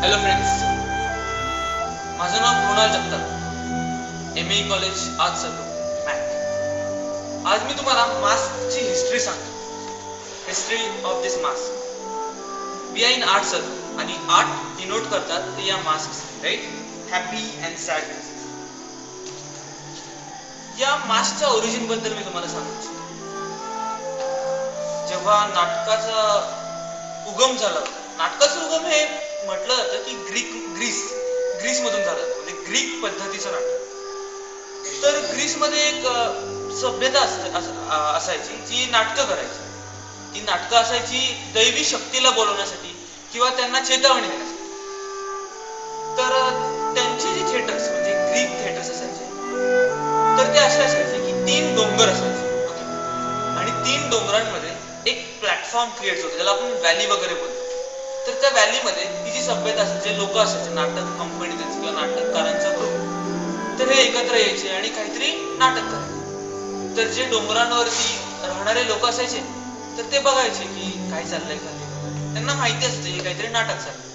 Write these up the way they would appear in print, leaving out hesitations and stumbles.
Hello friends, माझं नाव Krunal Jagtap, MA college art circle मॅक. आज मी तुम्हाला मास्कची हिस्ट्री सांगतो. History of this mask. We are in art circle आणि आर्ट डिनोट करतात ते या mask, right? Happy and sad. या मास्कच्या ओरिजिन बद्दल मी तुम्हाला सांगू इच्छितो. जेव्हा नाटकाचा उगम झाला होता, नाटकाचं उगम हे म्हटलं जातं की ग्रीस मधून झालं, म्हणजे ग्रीक पद्धतीचं नाटक. तर ग्रीसमध्ये एक सभ्यता असायची जी नाटकं करायची. ती नाटकं असायची दैवी शक्तीला बोलवण्यासाठी किंवा त्यांना चेतावणी देण्यासाठी. तर त्यांचे जे थिएटर्स म्हणजे ग्रीक थिएटर्स असायचे, तर ते असे असायचे की 3 डोंगर असायचे. ओके. आणि 3 डोंगरांमध्ये एक प्लॅटफॉर्म क्रिएट होतो, ज्याला आपण व्हॅली वगैरे बोलतो. तर त्या व्हॅलीमध्ये ही जी सभ्यता असायची, जे लोक असायचे, नाटक कंपनी किंवा नाटककारांचा ग्रुप, तर हे एकत्र यायचे आणि काहीतरी नाटक करायचे. तर जे डोंगरांवरती राहणारे लोक असायचे, तर ते बघायचे की काय चाललंय खाली. त्यांना माहिती असते की काहीतरी नाटक चाललंय,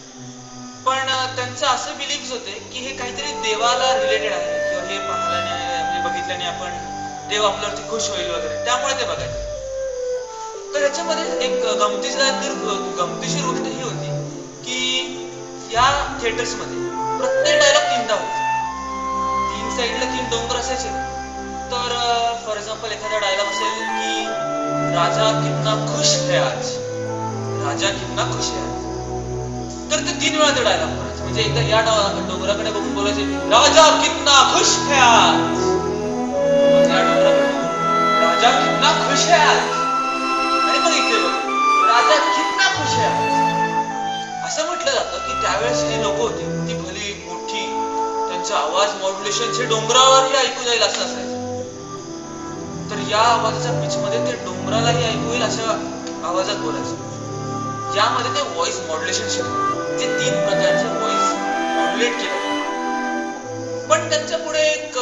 पण त्यांचं असं बिलीव्ह होते की हे काहीतरी देवाला रिलेटेड आहे किंवा हे पाहिल्याने म्हणजे बघितल्याने आपण देव आपल्यावरती खुश होईल वगैरे, त्यामुळे ते बघायचे. तर ह्याच्यामध्ये एक गमतीशीर गोष्ट ही होती की या थिएटर्स मध्ये प्रत्येक डायलॉग 3दा होता. 3 साईडला 3 डोंगर असायचे. तर फॉर एक्झाम्पल एखादा डायलॉग असेल की राजा कितना खुश है आज, राजा कितना खुश है आज. तर ते 3 वेळा ते डायलॉग बोलायचे. म्हणजे एकदा या डोंगराकडे बघून बोलायचे, राजा कितना खुश है आज. या डोंगराकडे बघून, राजा कितना खुश है आज. आणि मग इथे बघ, राजा कितना खुश है आज. असं म्हटलं जातं की त्यावेळेस जी लोक होती ती भली मोठी, त्यांचा आवाज मॉड्युलेशन जे डोंगरावरही ऐकू जाईल असं असायचं. तर या आवाजाच्या पिच मध्ये ते डोंगरालाही ऐकू येईल अशा आवाजात बोलायचं. यामध्ये ते व्हॉइस मॉड्युलेशन शिकले, जे 3 प्रकारचे व्हॉइस मॉड्युलेट केले. पण त्यांच्या पुढे एक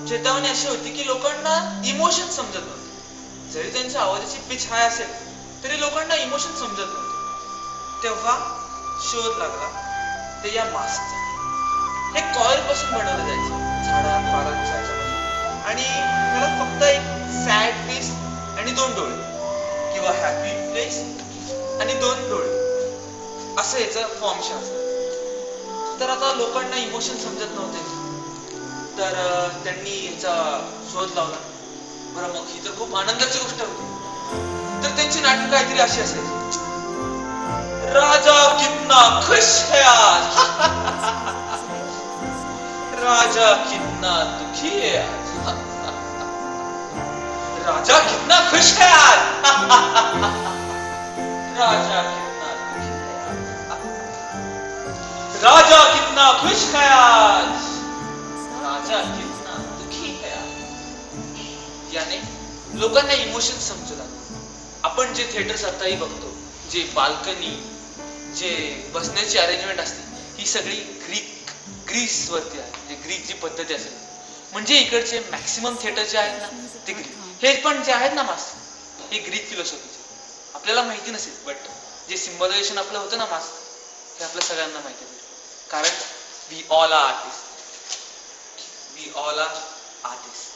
चेतावणी अशी होती की लोकांना इमोशन समजत नव्हते. जरी त्यांच्या आवाजाची पिच हाय असेल तरी लोकांना इमोशन समजत नव्हते. तेव्हा शोध लागला ते या मास्कचा. हे कॉईल पासून बनवलं जायचं, झाडांपालांच्या ह्याच्यापासून. आणि त्याला फक्त एक सॅड फेस आणि 2 डोळे, किंवा हॅपी फेस आणि 2 डोळे, असं याचा फॉर्मेशन असतं. तर आता लोकांना इमोशन समजत नव्हते, तर त्यांनी याचा शोध लावला. बरं, मग ही तर खूप आनंदाची गोष्ट होती. तर त्यांची नाटक काहीतरी अशी असायची, राजा कितना खुश है आज, राजा कितना दुखी है आज, राजा कितना खुश है आज, राजा कितना दुखी है आज, राजा कितना खुश है आज, राजा कितना दुखी है आज. याने लोकांना इमोशन समजू लागले. आपण जे थिएटर्स आताही बघतो, जे बाल्कनी, जे बसण्याची अरेंजमेंट असते, ही सगळी ग्रीस वरती आहे. म्हणजे ग्रीक जी पद्धती असेल, म्हणजे इकडचे मॅक्सिमम थिएटर जे आहेत ना ते ग्रीक. हे पण जे आहेत ना मास्क, हे ग्रीक फिलॉसॉफीचे. आपल्याला माहिती नसेल, बट जे सिम्बॉलायझेशन आपलं होतं ना मास्क, हे आपल्या सगळ्यांना माहिती आहे. कारण वी ऑल आर आर्टिस्ट.